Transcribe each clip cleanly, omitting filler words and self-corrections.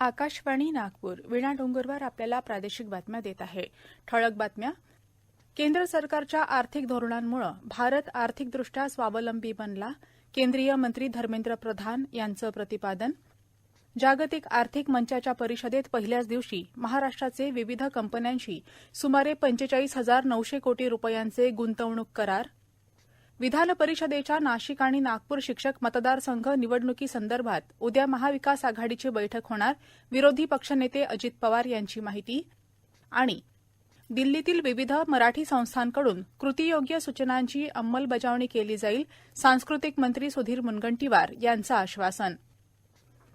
आकाशवाणी नागपूर वीणा डोंगरवार आपल्याला प्रादेशिक बातम्या देत आहे. ठळक बातम्या. केंद्र सरकारच्या आर्थिक धोरणांमुळे भारत आर्थिकदृष्ट्या स्वावलंबी बनला. केंद्रीय मंत्री धर्मेंद्र प्रधान यांचं प्रतिपादन. जागतिक आर्थिक मंचाच्या परिषदेत पहिल्याच दिवशी महाराष्ट्राचे विविध कंपन्यांशी सुमारे 45,900 कोटी रुपयांचे गुंतवणूक करार. विधान परिषदेच्या नाशिक आणि नागपूर शिक्षक मतदारसंघ निवडणुकीसंदर्भात उद्या महाविकास आघाडीची बैठक होणार. विरोधी पक्षनेते अजित पवार यांची माहिती. आणि दिल्लीतील विविध मराठी संस्थांकडून कृतीयोग्य सूचनांची अंमलबजावणी केली जाईल. सांस्कृतिक मंत्री सुधीर मुनगंटीवार यांचं आश्वासन.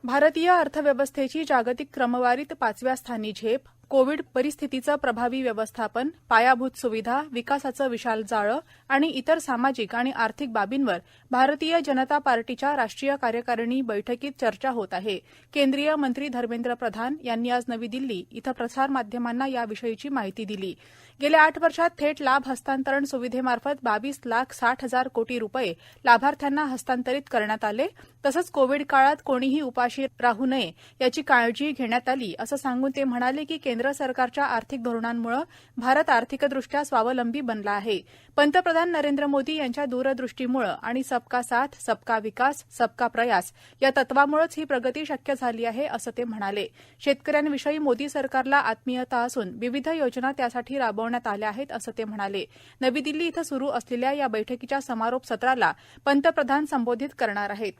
भारतीय अर्थव्यवस्थेची जागतिक क्रमवारीत 5व्या स्थानी झेप. कोविड परिस्थितीचं प्रभावी व्यवस्थापन, पायाभूत सुविधा, विकासाचं विशाल जाळं आणि इतर सामाजिक आणि आर्थिक बाबींवर भारतीय जनता पार्टीच्या राष्ट्रीय कार्यकारिणी बैठकीत चर्चा होत आहे. केंद्रीय मंत्री धर्मेंद्र प्रधान यांनी आज नवी दिल्ली इथं प्रसारमाध्यमांना याविषयीची माहिती दिली. गेल्या 8 वर्षात थेट लाभ हस्तांतरण सुविधेमार्फत 22,60,000 कोटी रुपये लाभार्थ्यांना हस्तांतरित करण्यात आले. तसंच कोविड काळात कोणीही उपाशी राहू नये याची काळजी घेण्यात आली असं सांगून ते म्हणाले की केंद्र सरकारच्या आर्थिक धोरणांमुळे भारत आर्थिकदृष्ट्या स्वावलंबी बनला आहे. पंतप्रधान नरेंद्र मोदी यांच्या दूरदृष्टीमुळे आणि सबका साथ सबका विकास सबका प्रयास या तत्वामुळेच ही प्रगती शक्य झाली आहे असं ते म्हणाले. शेतकऱ्यांविषयी मोदी सरकारला आत्मीयता असून विविध योजना त्यासाठी राबवण्यात आल्या आहेत असं ते म्हणाले. नवी दिल्ली इथं सुरू असलेल्या या बैठकीच्या समारोप सत्राला पंतप्रधान संबोधित करणार आहेत.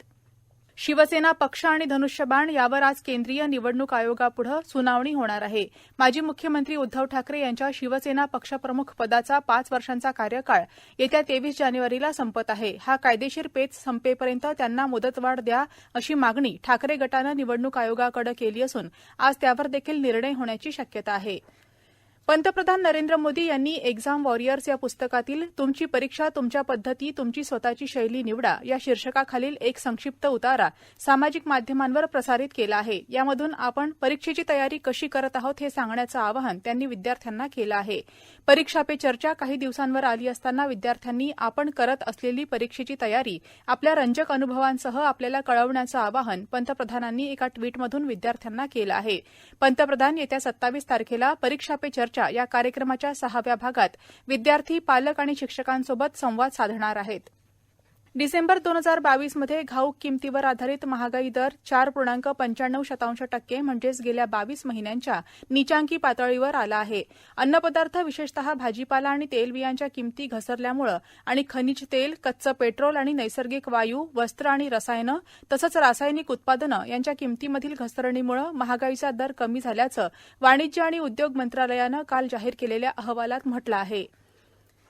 शिवसेना पक्ष आणि धनुष्यबाण यावर आज केंद्रीय निवडणूक आयोगापुढे सुनावणी होणार आहे. माजी मुख्यमंत्री उद्धव ठाकरे यांच्या शिवसेना पक्षप्रमुख पदाचा 5 वर्षांचा कार्यकाळ येत्या 23 जानेवारीला संपत आहे. हा कायदेशीर पेच संपेपर्यंत त्यांना मुदतवाढ द्या अशी मागणी ठाकरे गटानं निवडणूक आयोगाकडे केली असून आज त्यावर देखील निर्णय होण्याची शक्यता आहे. पंतप्रधान नरेंद्र मोदी यांनी एक्झाम वॉरियर्स या पुस्तकातील तुमची परीक्षा तुमच्या पद्धती तुमची स्वतःची शैली निवडा या शीर्षकाखालील एक संक्षिप्त उतारा सामाजिक माध्यमांवर प्रसारित केला आहे. यामधून आपण परीक्षेची तयारी कशी करत आहोत हे सांगण्याचं आवाहन त्यांनी विद्यार्थ्यांना केलं आहे. परीक्षा पे चर्चा काही दिवसांवर आली असताना विद्यार्थ्यांनी आपण करत असलेली परीक्षेची तयारी आपल्या रंजक अनुभवांसह आपल्याला कळवण्याचं आवाहन पंतप्रधानांनी एका ट्विटमधून विद्यार्थ्यांना केलं आहे. पंतप्रधान येत्या 27 तारखेला परीक्षा पे चर्चा या कार्यक्रमाच्या 6व्या भागात विद्यार्थी, पालक आणि शिक्षकांसोबत संवाद साधणार आहेत. डिसेंबर 2022 मध्ये घाऊक किमतीवर आधारित महागाई दर 4.95% म्हणजेच गेल्या 22 महिन्यांच्या नीचांकी पातळीवर आला आहे. अन्नपदार्थ विशेषतः भाजीपाला आणि तेलबियांच्या किमती घसरल्यामुळे आणि खनिज तेल, कच्चं पेट्रोल आणि नैसर्गिक वायू, वस्त्र आणि रसायनं तसंच रासायनिक उत्पादनं यांच्या किमतीमधील घसरणीमुळे महागाईचा दर कमी झाल्याचं वाणिज्य आणि उद्योग मंत्रालयानं काल जाहीर केलेल्या अहवालात म्हटलं आहे.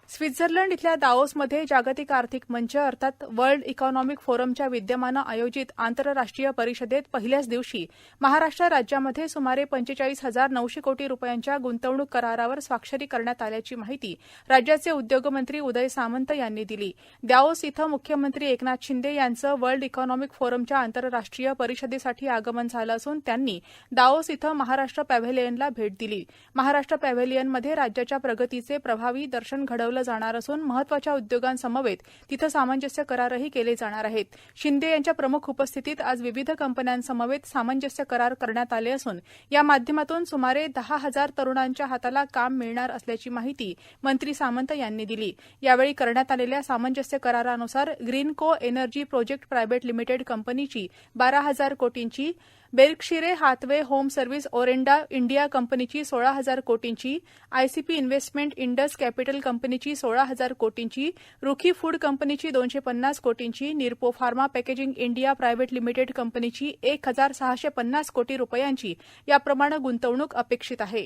स्वित्झर्लंड इथल्या दाओसमध्ये जागतिक आर्थिक मंच अर्थात वर्ल्ड इकॉनॉमिक फोरमच्या विद्यमानं आयोजित आंतरराष्ट्रीय परिषदेत पहिल्याच दिवशी महाराष्ट्र राज्यामध्ये सुमारे 45,900 कोटी रुपयांच्या गुंतवणूक करारावर स्वाक्षरी करण्यात आल्याची माहिती राज्याचे उद्योगमंत्री उदय सामंत यांनी दिली. दाओस इथं मुख्यमंत्री एकनाथ शिंदे यांचं वर्ल्ड इकॉनॉमिक फोरमच्या आंतरराष्ट्रीय परिषदेसाठी आगमन झालं असून त्यांनी दाओस इथं महाराष्ट्र पॅव्हेलियनला भेट दिली. महाराष्ट्र पॅव्हेलियनमध्ये राज्याच्या प्रगतीचे प्रभावी दर्शन घडवलं जाणार असून महत्वाच्या उद्योगांसमवेत तिथं सामंजस्य करारही केले जाणार आहेत. शिंदे यांच्या प्रमुख उपस्थितीत आज विविध कंपन्यांसमवेत सामंजस्य करार करण्यात आले असून या माध्यमातून सुमारे 10,000 तरुणांच्या हाताला काम मिळणार असल्याची माहिती मंत्री सामंत यांनी दिली. यावेळी करण्यात आलेल्या सामंजस्य करारानुसार Greenko energy project private limited कंपनीची 12,000 कोटींची, Berkshire Hathaway home service Orenda India कंपनीची 16,000 कोटींची, आयसीपी इन्व्हेस्टमेंट इंडस कॅपिटल कंपनीची 16,000 कोटींची, रुखी फूड कंपनीची 250 कोटींची, निरपो pharma packaging India private limited कंपनीची 1,650 कोटी रुपयांची याप्रमाणे गुंतवणूक अपेक्षित आहे.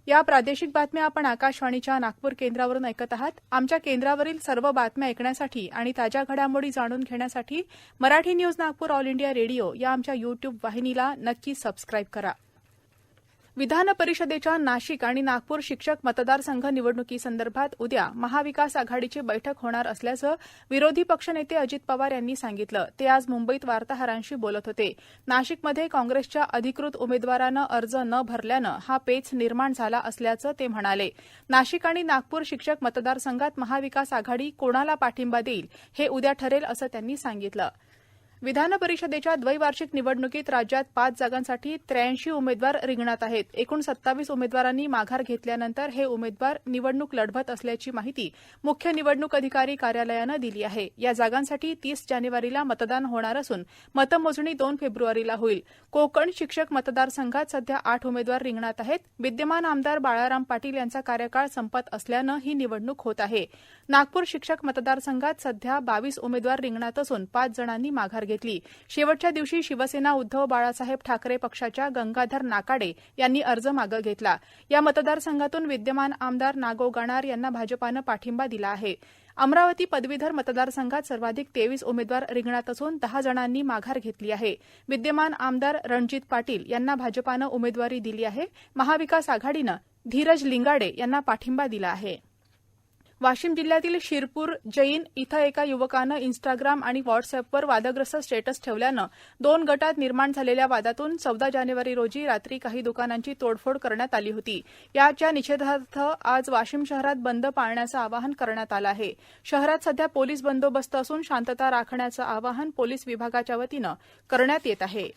या प्रादेशिक बातम्या आपण आकाशवाणीच्या नागपूर केंद्रावरून ऐकत आहात. आमच्या केंद्रावरील सर्व बातम्या ऐकण्यासाठी आणि ताज्या घडामोडी जाणून घेण्यासाठी Marathi news Nagpur all India radio या आमच्या यूट्यूब वाहिनीला नक्की सबस्क्राईब करा. विधान परिषदेच्या नाशिक आणि नागपूर शिक्षक मतदारसंघ निवडणुकीसंदर्भात उद्या महाविकास आघाडीची बैठक होणार असल्याचं विरोधी पक्षनेते अजित पवार यांनी सांगितलं. ते आज मुंबईत वार्ताहरांशी बोलत होते. नाशिकमध्ये काँग्रेसच्या अधिकृत उमेदवारानं अर्ज न भरल्यानं हा पेच निर्माण झाला असल्याचं ते म्हणाले. नाशिक आणि नागपूर शिक्षक मतदारसंघात महाविकास आघाडी कोणाला पाठिंबा देईल हे उद्या ठरेल असं त्यांनी सांगितलं. विधान परिषदेच्या द्वैवार्षिक निवडणुकीत राज्यात 5 जागांसाठी 83 उमेदवार रिंगणात आहेत. एकूण 27 उमेदवारांनी माघार घेतल्यानंतर हे उमेदवार निवडणूक लढवत असल्याची माहिती मुख्य निवडणूक अधिकारी कार्यालयानं दिली आहे. या जागांसाठी 30 जानेवारीला मतदान होणार असून मतमोजणी 2 फेब्रुवारीला होईल. कोकण शिक्षक मतदारसंघात सध्या 8 उमेदवार रिंगणात आहेत. विद्यमान आमदार बाळाराम पाटील यांचा कार्यकाळ संपत असल्यानं ही निवडणूक होत आहे. नागपूर शिक्षक मतदारसंघात सध्या 22 उमेदवार रिंगणात असून 5 जणांनी माघार घेतली. शेवटच्या दिवशी शिवसेना उद्धव बाळासाहेब ठाकरे पक्षाच्या गंगाधर नाकाडे यांनी अर्ज मागे घेतला. या मतदारसंघातून विद्यमान आमदार नागो गणार यांना भाजपानं पाठिंबा दिला आहे. अमरावती पदवीधर मतदारसंघात सर्वाधिक 23 उमेदवार रिंगणात असून 10 जणांनी माघार घेतली आहे. विद्यमान आमदार रणजित पाटील यांना भाजपानं उमेदवारी दिली आहे. महाविकास आघाडीनं धीरज लिंगाडे यांना पाठिंबा दिला आहे. वाशिम जिल्ह्यातील शिरपूर जैन इथं एका युवकानं इंस्टाग्राम आणि व्हॉट्सअॅपवर वादग्रस्त स्टेटस ठेवल्यानं 2 गटात निर्माण झालेल्या वादातून 14 जानेवारी रोजी रात्री काही दुकानांची तोडफोड करण्यात आली होती. याच्या निषेधार्थ आज वाशिम शहरात बंद पाळण्याचं आवाहन करण्यात आलं आहे. शहरात सध्या पोलीस बंदोबस्त असून शांतता राखण्याचं आवाहन पोलीस विभागाच्या वतीनं करण्यात येत आहे.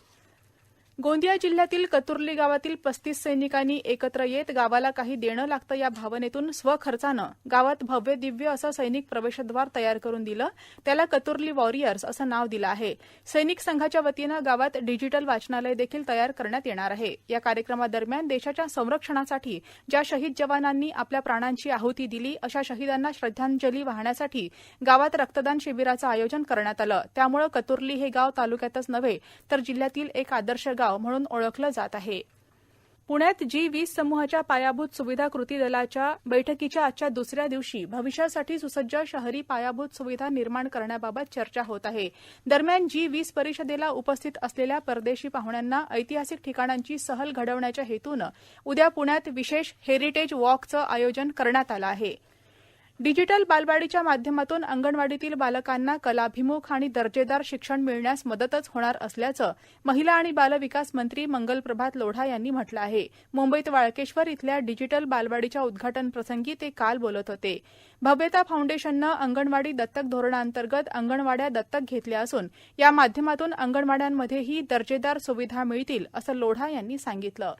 गोंदिया जिल्ह्यातील कतुर्ली गावातील 35 सैनिकांनी एकत्र येत गावाला काही देणं लागतं या भावनेतून स्वखर्चानं गावात भव्य दिव्य असं सैनिक प्रवेशद्वार तयार करून दिलं. त्याला कतुर्ली वॉरियर्स असं नाव दिलं आहे. सैनिक संघाच्या वतीनं गावात डिजिटल वाचनालय देखील तयार करण्यात येणार आहे. या कार्यक्रमादरम्यान देशाच्या संरक्षणासाठी ज्या शहीद जवानांनी आपल्या प्राणांची आहुती दिली अशा शहीदांना श्रद्धांजली वाहण्यासाठी गावात रक्तदान शिबिराचं आयोजन करण्यात आलं. त्यामुळे कतुर्ली हे गाव तालुक्यातच नव्हे तर जिल्ह्यातील एक आदर्श गाव म्हणून ओळखलं जात आहे. पुण्यात G20 समूहाच्या पायाभूत सुविधा कृती दलाच्या बैठकीच्या आजच्या दुसऱ्या दिवशी भविष्यासाठी सुसज्ज शहरी पायाभूत सुविधा निर्माण करण्याबाबत चर्चा होत आहे. दरम्यान G20 परिषदेला उपस्थित असलेल्या परदेशी पाहुण्यांना ऐतिहासिक ठिकाणांची सहल घडवण्याच्या हेतूनं उद्या पुण्यात विशेष हेरिटेज वॉकचं आयोजन करण्यात आलं आहे. डिजिटल बालवाडीच्या माध्यमातून अंगणवाडीतील बालकांना कलाभिमुख आणि दर्जेदार शिक्षण मिळण्यास मदतच होणार असल्याचं महिला आणि बालविकास मंत्री मंगलप्रभात लोढा यांनी म्हटलं आहे. मुंबईत वाळकेश्वर इथल्या डिजिटल बालवाडीच्या उद्घाटन प्रसंगी ते काल बोलत होते. भव्यता फाउंडेशननं अंगणवाडी दत्तक धोरणांतर्गत अंगणवाड्या दत्तक घेतल्या असून या माध्यमातून अंगणवाड्यांमध्येही दर्जेदार सुविधा मिळतील असं लोढा यांनी सांगितलं.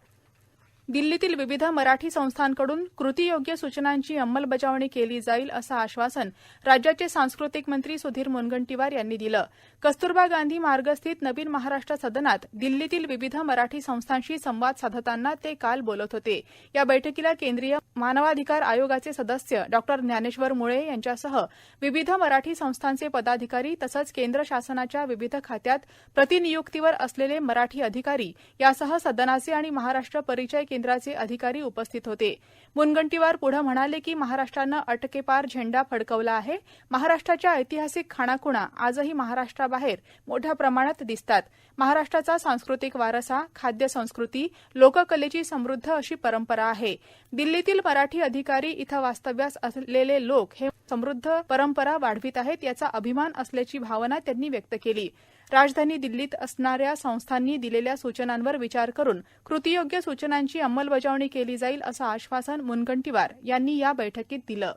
दिल्लीतील विविध मराठी संस्थांकडून कृतीयोग्य सूचनांची अंमलबजावणी केली जाईल असं आश्वासन राज्याचे सांस्कृतिक मंत्री सुधीर मुनगंटीवार यांनी दिलं. कस्तुरबा गांधी मार्गस्थित नवीन महाराष्ट्र सदनात दिल्लीतील विविध मराठी संस्थांशी संवाद साधताना ते काल बोलत होते. या बैठकीला केंद्रीय मानवाधिकार आयोगाचे सदस्य डॉ ज्ञानेश्वर मुळे यांच्यासह विविध मराठी संस्थांचे पदाधिकारी तसंच केंद्र शासनाच्या विविध खात्यात प्रतिनियुक्तीवर असलेले मराठी अधिकारी यासह सदनाचे आणि महाराष्ट्र परिचय केंद्राचे अधिकारी उपस्थित होते. मुनगंटीवार पुढे म्हणाले की महाराष्ट्रानं अटकेपार झेंडा फडकवला आहे. महाराष्ट्राच्या ऐतिहासिक खाणाखुणा आजही महाराष्ट्राबाहेर मोठ्या प्रमाणात दिसतात. महाराष्ट्राचा सांस्कृतिक वारसा, खाद्य संस्कृती, लोककलेची समृद्ध अशी परंपरा आहे. दिल्लीतील मराठी अधिकारी इथं वास्तव्यास असलेले लोक हे समृद्ध परंपरा वाढवित आहेत याचा अभिमान असल्याची भावना त्यांनी व्यक्त केली. राजधानी दिल्लीत असणाऱ्या संस्थांनी दिलेल्या सूचनांवर विचार करून कृतीयोग्य सूचनांची अंमलबजावणी केली जाईल असं आश्वासन मुनगंटीवार यांनी या बैठकीत दिलं.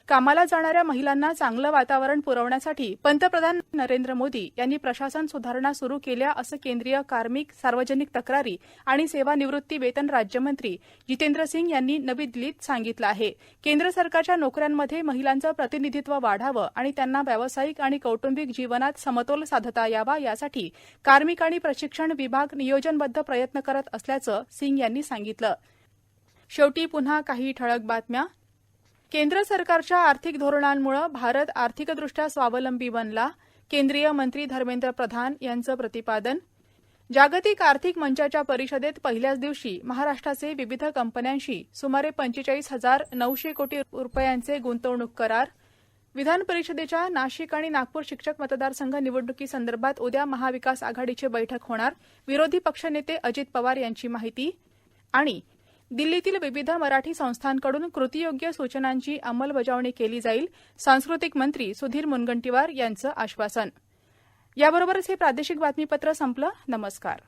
कामाला जाणाऱ्या महिलांना चांगलं वातावरण पुरवण्यासाठी पंतप्रधान नरेंद्र मोदी यांनी प्रशासन सुधारणा सुरू केल्या असं केंद्रीय कार्मिक, सार्वजनिक तक्रारी आणि सेवानिवृत्ती वेतन राज्यमंत्री जितेंद्र सिंग यांनी नवी दिल्लीत सांगितलं आहे. केंद्र सरकारच्या नोकऱ्यांमध्ये महिलांचं प्रतिनिधित्व वाढावं आणि त्यांना व्यावसायिक आणि कौटुंबिक जीवनात समतोल साधता यावा यासाठी कार्मिक आणि प्रशिक्षण विभाग नियोजनबद्ध प्रयत्न करत असल्याचं सिंग यांनी सांगितलं. शेवटी पुन्हा काही ठळक बातम्या. केंद्र सरकारच्या आर्थिक धोरणांमुळे भारत आर्थिकदृष्ट्या स्वावलंबी बनला. केंद्रीय मंत्री धर्मेंद्र प्रधान यांचं प्रतिपादन. जागतिक आर्थिक मंचाच्या परिषदेत पहिल्याच दिवशी महाराष्ट्राचे विविध कंपन्यांशी सुमारे 45,900 कोटी रुपयांचे गुंतवणूक करार. विधान परिषदेच्या नाशिक आणि नागपूर शिक्षक मतदारसंघ निवडणुकीसंदर्भात उद्या महाविकास आघाडीची बैठक होणार. विरोधी पक्षनेते अजित पवार यांची माहिती. आणि दिल्लीतील विविध मराठी संस्थांकडून कृतीयोग्य सूचनांची अंमलबजावणी केली जाईल. सांस्कृतिक मंत्री सुधीर मुनगंटीवार यांचं आश्वासन. याबरोबरच हे प्रादेशिक बातमीपत्र संपलं. नमस्कार.